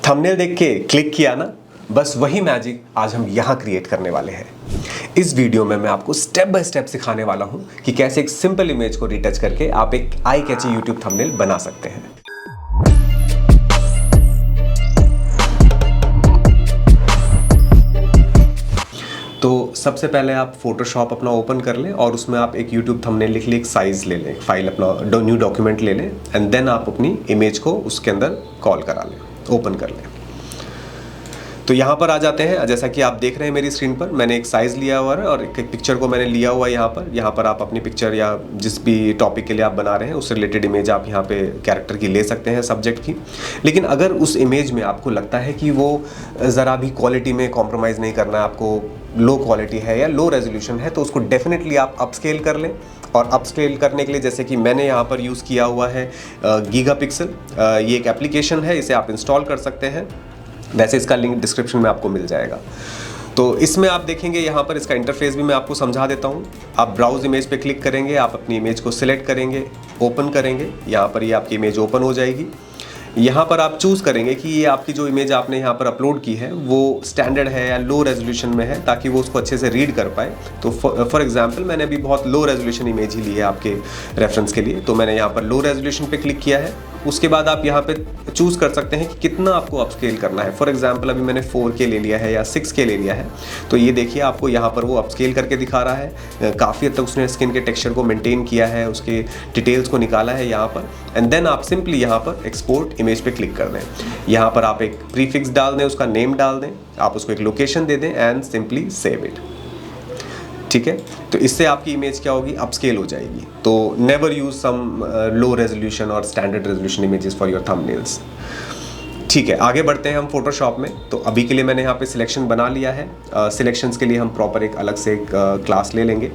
Thumbnail देख के click किया ना, बस वही मैजिक आज हम यहाँ क्रिएट करने वाले हैं। इस वीडियो में मैं आपको स्टेप बाय स्टेप सिखाने वाला हूँ कि कैसे एक सिंपल इमेज को रीटच करके आप एक आई कैची यूट्यूब थंबनेल बना सकते हैं। तो सबसे पहले आप फोटोशॉप अपना ओपन कर लें और उसमें आप एक यूट्यूब थंबनेल लिख लें, एक साइज़ ले लें, फाइल अपना न्यू डॉक्यूमेंट ले लें एंड देन आप अपनी इमेज को उसके अंदर कॉल करा लें, ओपन कर लें। तो यहाँ पर आ जाते हैं। जैसा कि आप देख रहे हैं मेरी स्क्रीन पर, मैंने एक साइज़ लिया हुआ है और एक पिक्चर को मैंने लिया हुआ है यहाँ पर आप अपनी पिक्चर या जिस भी टॉपिक के लिए आप बना रहे हैं उससे रिलेटेड इमेज आप यहाँ पे कैरेक्टर की ले सकते हैं, सब्जेक्ट की। लेकिन अगर उस इमेज में आपको लगता है कि वो ज़रा भी क्वालिटी में कॉम्प्रोमाइज़ नहीं करना है, आपको लो क्वालिटी है या लो रेजोल्यूशन है, तो उसको डेफिनेटली आप अपस्केल कर लें। और अपस्केल करने के लिए जैसे कि मैंने यहाँ पर यूज़ किया हुआ है गीगापिक्सल, ये एक एप्लीकेशन है, इसे आप इंस्टॉल कर सकते हैं। वैसे इसका लिंक डिस्क्रिप्शन में आपको मिल जाएगा। तो इसमें आप देखेंगे यहाँ पर इसका इंटरफेस भी मैं आपको समझा देता हूँ। आप ब्राउज इमेज पे क्लिक करेंगे, आप अपनी इमेज को सिलेक्ट करेंगे, ओपन करेंगे, यहाँ पर ये आपकी इमेज ओपन हो जाएगी। यहाँ पर आप चूज़ करेंगे कि ये आपकी जो इमेज आपने यहाँ पर अपलोड की है वो स्टैंडर्ड है या लो रेजोल्यूशन में है, ताकि वो उसको अच्छे से रीड कर पाए। तो फॉर एग्जांपल मैंने अभी बहुत लो रेजोल्यूशन इमेज ही ली है आपके रेफरेंस के लिए, तो मैंने यहाँ पर लो रेजोल्यूशन पे क्लिक किया है। उसके बाद आप यहाँ पे चूज़ कर सकते हैं कि कितना आपको अपस्केल करना है। फॉर एग्जांपल अभी मैंने 4K ले लिया है या 6K ले लिया है, तो ये देखिए आपको यहाँ पर वो अपस्केल करके दिखा रहा है। काफ़ी हद तक उसने स्किन के टेक्सचर को मेंटेन किया है, उसके डिटेल्स को निकाला है यहाँ पर। एंड देन आप सिंपली यहाँ पर एक्सपोर्ट इमेज पे क्लिक कर दें। यहाँ पर आप एक प्रीफिक्स डाल दें, उसका नेम डाल दें, आप उसको एक लोकेशन दे दें एंड सिंपली सेव इट। ठीक है, तो इससे आपकी इमेज क्या होगी, अपस्केल हो जाएगी। तो never use some low resolution और standard resolution images for your thumbnails. ठीक है, आगे बढ़ते हैं हम फोटोशॉप में। तो अभी के लिए मैंने यहाँ पे सिलेक्शन बना लिया है। सिलेक्शंस के लिए हम प्रॉपर एक अलग से एक क्लास ले लेंगे।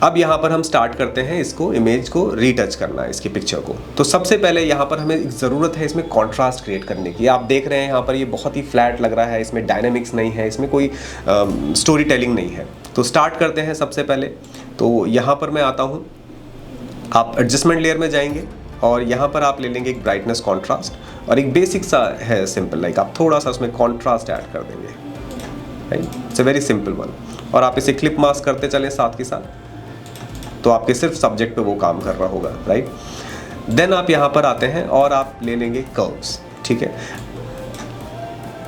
अब यहाँ पर हम स्टार्ट करते हैं इसको, इमेज को रीटच करना है, इसकी पिक्चर को। तो सबसे पहले यहाँ पर हमें एक ज़रूरत है इसमें कॉन्ट्रास्ट क्रिएट करने की। आप देख रहे हैं यहाँ पर ये बहुत ही फ्लैट लग रहा है, इसमें डायनामिक्स नहीं है, इसमें कोई स्टोरी टेलिंग नहीं है। तो स्टार्ट करते हैं सबसे पहले। तो यहाँ पर मैं आता हूँ, आप एडजस्टमेंट लेयर में जाएंगे और यहाँ पर आप ले लेंगे एक ब्राइटनेस कॉन्ट्रास्ट और एक बेसिक सा है सिंपल, लाइक आप थोड़ा सा उसमें कॉन्ट्रास्ट ऐड कर देंगे, right. It's a very simple one. और आप इसे क्लिप मास्क करते चलें साथ के साथ, तो आपके सिर्फ सब्जेक्ट पे वो काम कर रहा होगा, राइट। देन आप यहाँ पर आते हैं और आप ले लेंगे कर्व्स, ठीक है।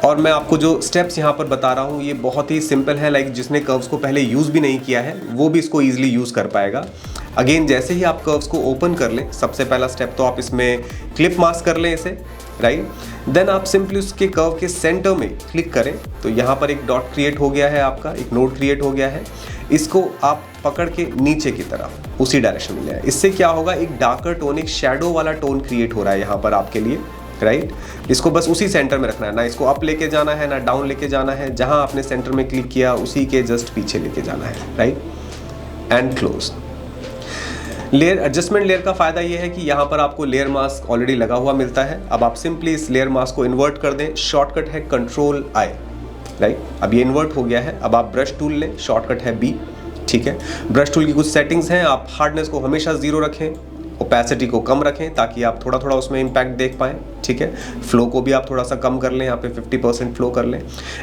और मैं आपको जो स्टेप्स यहाँ पर बता रहा हूँ ये बहुत ही सिंपल है, लाइक जिसने कर्व्स को पहले यूज़ भी नहीं किया है वो भी इसको ईजिली यूज़ कर पाएगा। अगेन जैसे ही आप कर्व्स को ओपन कर लें, सबसे पहला स्टेप तो आप इसमें क्लिप मास्क कर लें इसे, राइट। देन आप सिंपली उसके कर्व के सेंटर में क्लिक करें, तो यहाँ पर एक डॉट क्रिएट हो गया है, आपका एक नोड क्रिएट हो गया है। इसको आप पकड़ के नीचे की तरफ उसी डायरेक्शन में ले आए। इससे क्या होगा, एक डार्कर टोन, एक शैडो वाला टोन क्रिएट हो रहा है यहाँ पर आपके लिए, राइट। इसको बस उसी सेंटर में रखना है, ना इसको अप लेके जाना है ना डाउन लेके जाना है। जहाँ आपने सेंटर में क्लिक किया उसी के जस्ट पीछे लेके जाना है, right. And close. Layer adjustment layer का फ़ायदा ये है कि यहाँ पर आपको लेयर मास्क ऑलरेडी लगा हुआ मिलता है। अब आप सिंपली इस लेयर मास्क को इन्वर्ट कर दें, शॉर्टकट है Ctrl+I, राइट। अब ये इन्वर्ट हो गया है। अब आप ब्रश टूल लें, शॉर्टकट है B, ठीक है। ब्रश टूल की कुछ सेटिंग्स हैं, आप हार्डनेस को हमेशा 0 रखें, ओपेसिटी को कम रखें ताकि आप थोड़ा थोड़ा उसमें इम्पैक्ट देख पाएँ, ठीक है। फ्लो को भी आप थोड़ा सा कम कर लें, यहाँ पे 50% फ्लो कर लें।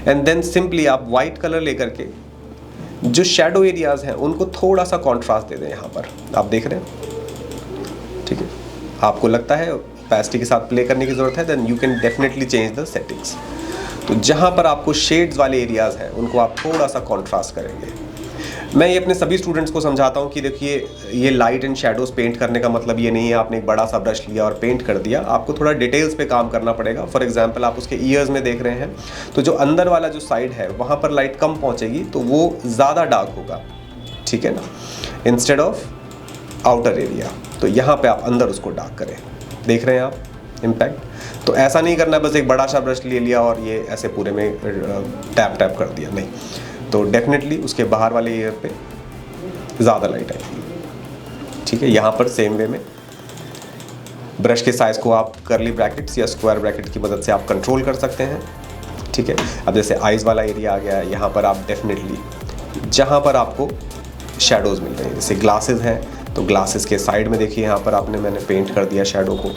एंड देन सिंपली आप वाइट कलर लेकर के जो शैडो एरियाज हैं उनको थोड़ा सा कॉन्ट्रास्ट दे दें। यहाँ पर आप देख रहे हैं, ठीक है। आपको लगता है ओपेसिटी के साथ प्ले करने की ज़रूरत है, then you can definitely change the settings. तो जहाँ पर आपको शेड्स वाले एरियाज़ हैं उनको आप थोड़ा सा कॉन्ट्रास्ट करेंगे। मैं ये अपने सभी स्टूडेंट्स को समझाता हूँ कि देखिए ये लाइट एंड शैडोज़ पेंट करने का मतलब ये नहीं है आपने एक बड़ा सा ब्रश लिया और पेंट कर दिया। आपको थोड़ा डिटेल्स पे काम करना पड़ेगा। फॉर एग्जांपल आप उसके ईयर्स में देख रहे हैं, तो जो अंदर वाला जो साइड है वहाँ पर लाइट कम पहुँचेगी तो वो ज़्यादा डार्क होगा, ठीक है ना, इंस्टेड ऑफ आउटर एरिया। तो यहाँ पर आप अंदर उसको डार्क करें, देख रहे हैं आप इम्पैक्ट। तो ऐसा नहीं करना बस एक बड़ा सा ब्रश ले लिया और ये ऐसे पूरे में टैप टैप कर दिया, नहीं। तो डेफिनेटली उसके बाहर वाले एयर पे ज़्यादा लाइट आएगी, ठीक है। यहाँ पर सेम वे में ब्रश के साइज़ को आप कर्ली ब्रैकेट्स या स्क्वायर ब्रैकेट की मदद से आप कंट्रोल कर सकते हैं, ठीक है। अब जैसे आइज़ वाला एरिया आ गया है, यहाँ पर आप डेफिनेटली जहाँ पर आपको शेडोज़ मिल रहे हैं, जैसे ग्लासेस हैं तो ग्लासेस के साइड में देखिए यहाँ पर मैंने पेंट कर दिया शेडो को,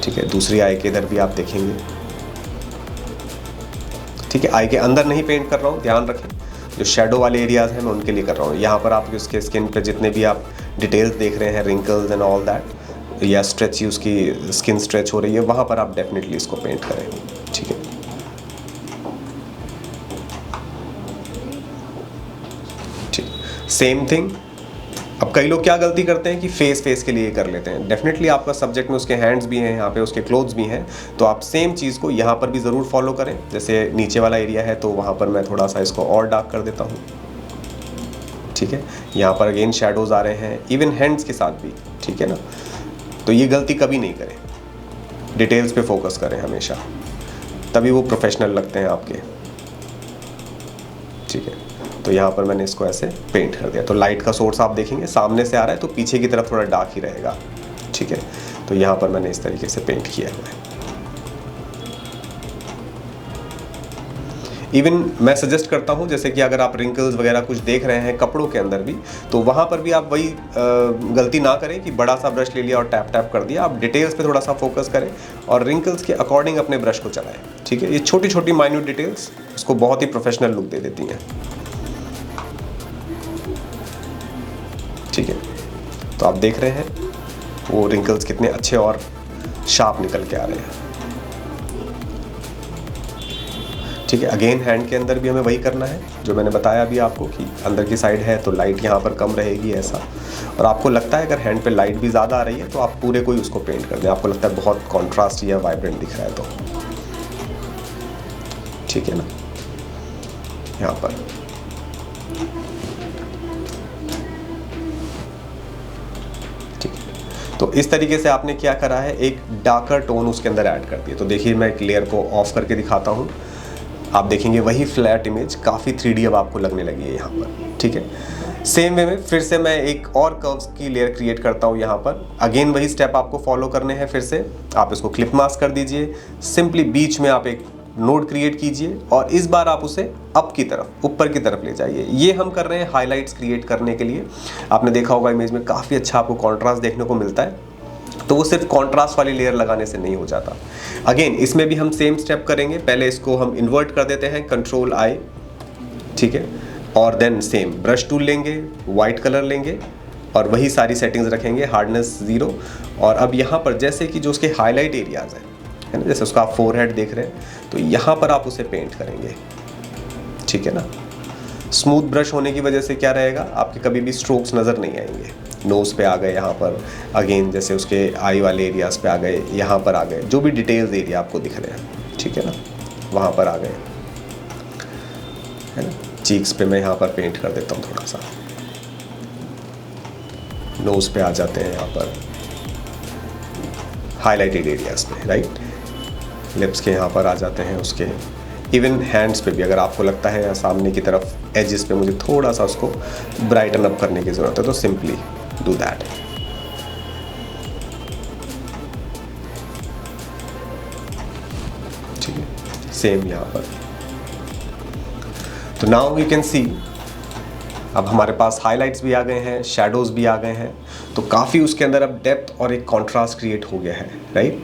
ठीक है। दूसरी आई के इधर भी आप देखेंगे ठीक है, आई के अंदर नहीं पेंट कर रहा हूँ, ध्यान रखें। जो शेडो वाले एरियाज़ हैं मैं उनके लिए कर रहा हूँ। यहाँ पर आप उसके स्किन पे जितने भी आप डिटेल्स देख रहे हैं, रिंकल्स एंड ऑल दैट, या स्ट्रेच, उसकी स्किन स्ट्रेच हो रही है, वहाँ पर आप डेफिनेटली इसको पेंट करें। ठीक है, ठीक, सेम थिंग। अब कई लोग क्या गलती करते हैं कि फेस के लिए कर लेते हैं। डेफिनेटली आपका सब्जेक्ट में उसके हैंड्स भी हैं, यहाँ पे उसके क्लोथ्स भी हैं, तो आप सेम चीज़ को यहाँ पर भी ज़रूर फॉलो करें। जैसे नीचे वाला एरिया है तो वहाँ पर मैं थोड़ा सा इसको और डार्क कर देता हूँ। ठीक है, यहाँ पर अगेन शेडोज़ आ रहे हैं, इवन हैंड्स के साथ भी। ठीक है ना, तो ये गलती कभी नहीं करें, डिटेल्स पे फोकस करें हमेशा, तभी वो प्रोफेशनल लगते हैं आपके। ठीक है, तो यहाँ पर मैंने इसको ऐसे पेंट कर दिया। तो लाइट का सोर्स आप देखेंगे सामने से आ रहा है, तो पीछे की तरफ थोड़ा डार्क ही रहेगा। ठीक है, तो यहाँ पर मैंने इस तरीके से पेंट किया हुआ है। इवन मैं सजेस्ट करता हूँ, जैसे कि अगर आप रिंकल्स वगैरह कुछ देख रहे हैं कपड़ों के अंदर भी, तो वहाँ पर भी आप वही गलती ना करें कि बड़ा सा ब्रश ले लिया और टैप टैप कर दिया। आप डिटेल्स पे थोड़ा सा फोकस करें और रिंकल्स के अकॉर्डिंग अपने ब्रश को चलाएं। ठीक है, ये छोटी छोटी माइन्यूट डिटेल्स उसको बहुत ही प्रोफेशनल लुक दे देती हैं। ठीक है, तो आप देख रहे हैं वो रिंकल्स कितने अच्छे और शार्प निकल के आ रहे हैं। ठीक है, अगेन हैंड के अंदर भी हमें वही करना है जो मैंने बताया अभी आपको, कि अंदर की साइड है तो लाइट यहाँ पर कम रहेगी ऐसा। और आपको लगता है अगर हैंड पे लाइट भी ज़्यादा आ रही है तो आप पूरे को ही उसको पेंट कर दें, आपको लगता है बहुत कॉन्ट्रास्ट या वाइब्रेंट दिख रहा है तो। ठीक है ना, यहाँ पर तो इस तरीके से आपने क्या करा है, एक डार्कर टोन उसके अंदर ऐड कर दिया। तो देखिए मैं एक लेयर को ऑफ करके दिखाता हूँ, आप देखेंगे वही फ्लैट इमेज काफ़ी 3D अब आपको लगने लगी है यहाँ पर। ठीक है, सेम वे में फिर से मैं एक और कर्व्स की लेयर क्रिएट करता हूँ यहाँ पर। अगेन वही स्टेप आपको फॉलो करने हैं। फिर से आप इसको क्लिप मास्क कर दीजिए, सिंपली बीच में आप एक नोड क्रिएट कीजिए और इस बार आप उसे अप की तरफ, ऊपर की तरफ ले जाइए। ये हम कर रहे हैं हाइलाइट्स क्रिएट करने के लिए। आपने देखा होगा इमेज में काफ़ी अच्छा आपको कॉन्ट्रास्ट देखने को मिलता है, तो वो सिर्फ कॉन्ट्रास्ट वाली लेयर लगाने से नहीं हो जाता। अगेन इसमें भी हम सेम स्टेप करेंगे। पहले इसको हम इन्वर्ट कर देते हैं, कंट्रोल आई। ठीक है, और देन सेम ब्रश टूल लेंगे, वाइट कलर लेंगे और वही सारी सेटिंग्स रखेंगे, हार्डनेस 0। और अब यहाँ पर जैसे कि जो उसके हाईलाइट एरियाज़ हैं, है ना, जैसे उसका आप फोरहेड देख रहे हैं, तो यहाँ पर आप उसे पेंट करेंगे। ठीक है ना, स्मूथ ब्रश होने की वजह से क्या रहेगा, आपके कभी भी स्ट्रोक्स नज़र नहीं आएंगे। नोज़ पे आ गए, यहाँ पर अगेन जैसे उसके आई वाले एरियाज़ पे आ गए, यहाँ पर आ गए, जो भी डिटेल्स एरिया आपको दिख रहे हैं। ठीक है ना, वहाँ पर आ गए, है ना। चीक्स पे मैं यहाँ पर पेंट कर देता हूँ थोड़ा सा, नोज़ पे आ जाते हैं यहाँ पर हाईलाइटेड एरियाज़ पे, राइट। लिप्स के यहाँ पर आ जाते हैं उसके, इवन हैंड्स पे भी अगर आपको लगता है या सामने की तरफ एजेस पे मुझे थोड़ा सा उसको ब्राइटन अप करने की ज़रूरत है तो सिंपली डू दैट। ठीक है, सेम यहाँ पर। तो नाउ यू कैन सी अब हमारे पास हाइलाइट्स भी आ गए हैं, शैडोज़ भी आ गए हैं, तो काफ़ी उसके अंदर अब डेप्थ और एक कॉन्ट्रास्ट क्रिएट हो गया है, राइट।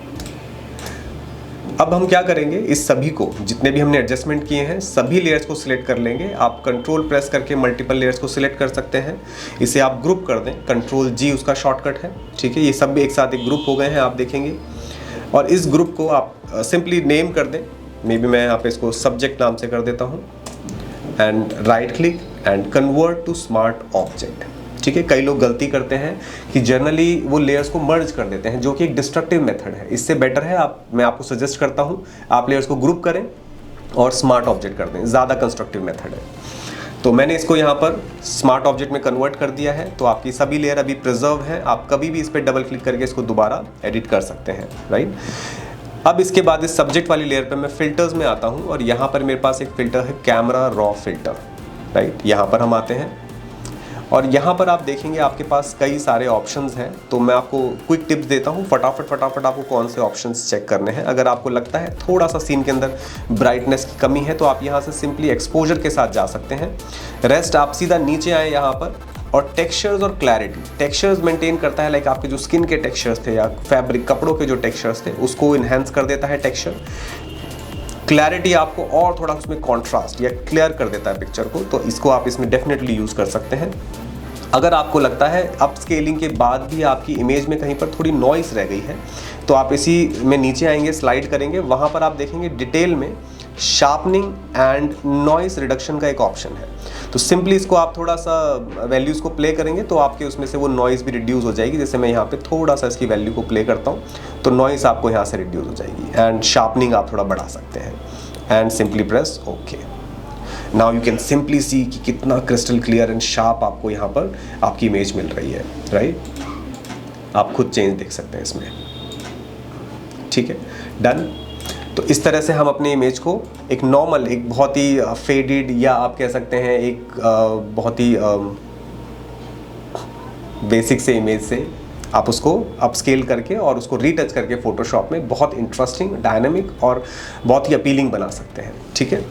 अब हम क्या करेंगे, इस सभी को जितने भी हमने एडजस्टमेंट किए हैं सभी लेयर्स को सिलेक्ट कर लेंगे। आप कंट्रोल प्रेस करके मल्टीपल लेयर्स को सिलेक्ट कर सकते हैं। इसे आप ग्रुप कर दें, कंट्रोल G उसका शॉर्टकट है। ठीक है, ये सब एक साथ एक ग्रुप हो गए हैं, आप देखेंगे। और इस ग्रुप को आप सिंपली नेम कर दें, मे बी मैं यहाँ पे इसको सब्जेक्ट नाम से कर देता हूँ, and right click and convert to smart object. ठीक है, कई लोग गलती करते हैं कि जनरली वो लेयर्स को मर्ज कर देते हैं, जो कि एक डिस्ट्रक्टिव मेथड है। इससे बेटर है मैं आपको सजेस्ट करता हूँ आप लेयर्स को ग्रुप करें और स्मार्ट ऑब्जेक्ट कर दें, ज़्यादा कंस्ट्रक्टिव मेथड है। तो मैंने इसको यहाँ पर स्मार्ट ऑब्जेक्ट में कन्वर्ट कर दिया है, तो आपकी सभी लेयर अभी प्रिजर्व है। आप कभी भी इस पर डबल क्लिक करके इसको दोबारा एडिट कर सकते हैं, राइट। अब इसके बाद इस सब्जेक्ट वाली लेयर पे मैं फिल्टर्स में आता हूँ और यहाँ पर मेरे पास एक फ़िल्टर है कैमरा रॉ फिल्टर, राइट। यहाँ पर हम आते हैं और यहाँ पर आप देखेंगे आपके पास कई सारे ऑप्शंस हैं। तो मैं आपको क्विक टिप्स देता हूँ, फटाफट आपको कौन से ऑप्शंस चेक करने हैं। अगर आपको लगता है थोड़ा सा सीन के अंदर ब्राइटनेस की कमी है तो आप यहाँ से सिंपली एक्सपोजर के साथ जा सकते हैं। रेस्ट आप सीधा नीचे आए यहाँ पर और टेक्सचर्स और क्लैरिटी। टेक्सचर्स मेंटेन करता है, लाइक आपके जो स्किन के टेक्सचर्स थे या फैब्रिक कपड़ों के जो टेक्सचर्स थे उसको इन्हेंस कर देता है टेक्सचर। क्लैरिटी आपको और थोड़ा उसमें कॉन्ट्रास्ट या क्लियर कर देता है पिक्चर को, तो इसको आप इसमें डेफिनेटली यूज़ कर सकते हैं। अगर आपको लगता है अप स्केलिंग के बाद भी आपकी इमेज में कहीं पर थोड़ी नॉइस रह गई है, तो आप इसी में नीचे आएंगे, स्लाइड करेंगे, वहाँ पर आप देखेंगे डिटेल में शार्पनिंग एंड नॉइस रिडक्शन का एक ऑप्शन है। तो सिंपली इसको आप थोड़ा सा वैल्यूज़ को प्ले करेंगे तो आपके उसमें से वो नॉइस भी रिड्यूस हो जाएगी। जैसे मैं यहाँ पे थोड़ा सा इसकी वैल्यू को प्ले करता हूँ तो नॉइस आपको यहाँ से रिड्यूस हो जाएगी, एंड शार्पनिंग आप थोड़ा बढ़ा सकते हैं, and simply press okay. Now you can simply see कि कितना क्रिस्टल क्लियर एंड शार्प आपको यहाँ पर आपकी इमेज मिल रही है, राइट। आप खुद चेंज देख सकते हैं इसमें, ठीक है, डन। तो इस तरह से हम अपनी इमेज को एक नॉर्मल, एक बहुत ही फेडेड, या आप कह सकते हैं एक बहुत ही बेसिक से इमेज से आप उसको अपस्केल करके और उसको रीटच करके फोटोशॉप में बहुत इंटरेस्टिंग, डायनामिक और बहुत ही अपीलिंग बना सकते हैं, ठीक है।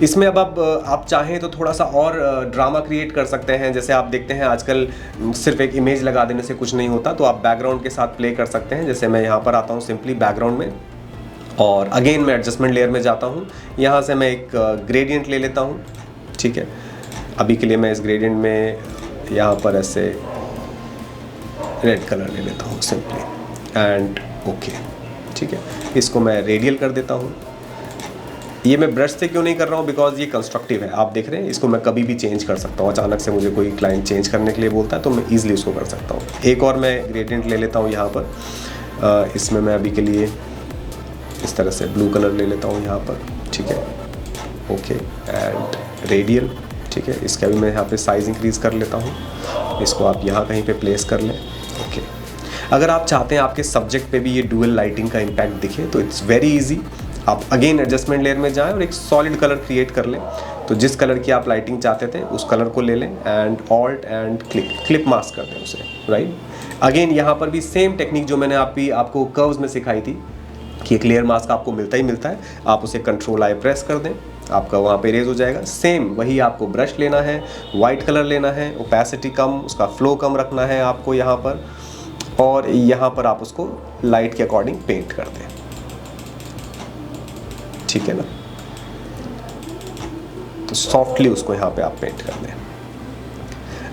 इसमें अब आप चाहें तो थोड़ा सा और ड्रामा क्रिएट कर सकते हैं। जैसे आप देखते हैं आजकल सिर्फ एक इमेज लगा देने से कुछ नहीं होता, तो आप बैकग्राउंड के साथ प्ले कर सकते हैं। जैसे मैं यहाँ पर आता हूँ सिंपली बैकग्राउंड में, और अगेन मैं एडजस्टमेंट लेयर में जाता हूँ, यहाँ से मैं एक ग्रेडियंट ले लेता हूँ, ठीक है। अभी के लिए मैं इस ग्रेडियंट में यहाँ पर ऐसे रेड कलर ले लेता हूँ सिंपली, एंड ओके, ठीक है। इसको मैं रेडियल कर देता हूँ। ये मैं ब्रश से क्यों नहीं कर रहा हूँ, बिकॉज ये कंस्ट्रक्टिव है, आप देख रहे हैं। इसको मैं कभी भी चेंज कर सकता हूँ, अचानक से मुझे कोई क्लाइंट चेंज करने के लिए बोलता है तो मैं ईजिली उसको कर सकता हूँ। एक और मैं ग्रेडियंट ले लेता हूँ यहाँ पर, इसमें मैं अभी के लिए इस तरह से ब्लू कलर ले लेता हूँ यहाँ पर, ठीक है, ओके, एंड रेडियल, ठीक है। इसका भी मैं यहाँ पे साइज़ इंक्रीज कर लेता हूँ, इसको आप यहाँ कहीं पे प्लेस कर लें, ओके। अगर आप चाहते हैं आपके सब्जेक्ट पे भी ये डुअल लाइटिंग का इम्पैक्ट दिखे तो इट्स वेरी इजी। आप अगेन एडजस्टमेंट लेयर में जाएं और एक सॉलिड कलर क्रिएट कर लें। तो जिस कलर की आप लाइटिंग चाहते थे उस कलर को ले लें, and alt and clip mask कर दें उसे, राइट। अगेन यहाँ पर भी सेम टेक्निक जो मैंने आपको कर्व्स में सिखाई थी कि एक लेयर मास्क आपको मिलता ही मिलता है, आप उसे कंट्रोल आई प्रेस कर दें, आपका वहाँ पे इरेज हो जाएगा। सेम वही आपको ब्रश लेना है, वाइट कलर लेना है, ओपेसिटी कम, उसका फ्लो कम रखना है आपको यहाँ पर, और यहाँ पर आप उसको लाइट के अकॉर्डिंग पेंट कर दें, ठीक है ना। तो सॉफ्टली उसको यहाँ पे आप पेंट कर दें।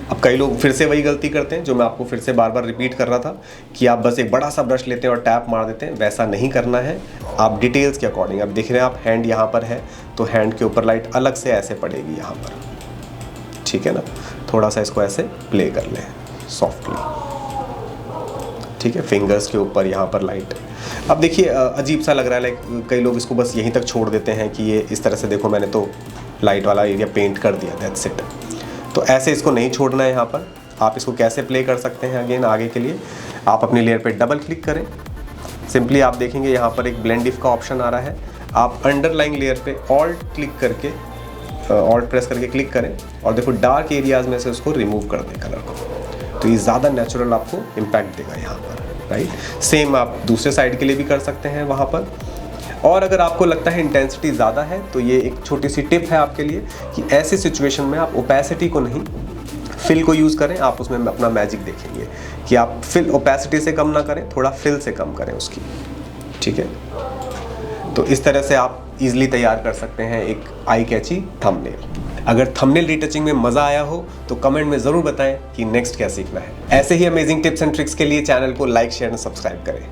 अब कई लोग फिर से वही गलती करते हैं जो मैं आपको फिर से बार बार रिपीट कर रहा था कि आप बस एक बड़ा सा ब्रश लेते हैं और टैप मार देते हैं, वैसा नहीं करना है। आप डिटेल्स के अकॉर्डिंग, अब देख रहे हैं आप हैंड यहाँ पर है तो हैंड के ऊपर लाइट अलग से ऐसे पड़ेगी यहाँ पर, ठीक है ना। थोड़ा सा इसको ऐसे प्ले कर लें सॉफ्टली, ठीक है। फिंगर्स के ऊपर यहाँ पर लाइट, अब देखिए अजीब सा लग रहा है, लाइक कई लोग इसको बस यहीं तक छोड़ देते हैं कि ये इस तरह से, देखो मैंने तो लाइट वाला एरिया पेंट कर दिया, दैट्स इट। तो ऐसे इसको नहीं छोड़ना है। यहाँ पर आप इसको कैसे प्ले कर सकते हैं, अगेन आगे के लिए आप अपनी लेयर पे डबल क्लिक करें, सिंपली आप देखेंगे यहाँ पर एक ब्लेंड इफ का ऑप्शन आ रहा है। आप अंडरलाइंग लेयर पे ऑल्ट क्लिक करके, ऑल्ट प्रेस करके क्लिक करें और देखो डार्क एरियाज़ में से उसको रिमूव कर दें कलर को, तो ये ज़्यादा नेचुरल आपको इम्पैक्ट देगा यहाँ पर, राइट। सेम आप दूसरे साइड के लिए भी कर सकते हैं वहाँ पर। और अगर आपको लगता है इंटेंसिटी ज़्यादा है तो ये एक छोटी सी टिप है आपके लिए कि ऐसी सिचुएशन में आप ओपेसिटी को नहीं, फिल को यूज़ करें। आप उसमें अपना मैजिक देखेंगे कि आप फिल ओपेसिटी से कम ना करें, थोड़ा फिल से कम करें उसकी, ठीक है। तो इस तरह से आप इजीली तैयार कर सकते हैं एक आई कैची थंबनेल। अगर थंबनेल रीटचिंग में मज़ा आया हो तो कमेंट में ज़रूर बताएं कि नेक्स्ट क्या सीखना है। ऐसे ही अमेजिंग टिप्स एंड ट्रिक्स के लिए चैनल को लाइक, शेयर और सब्सक्राइब करें।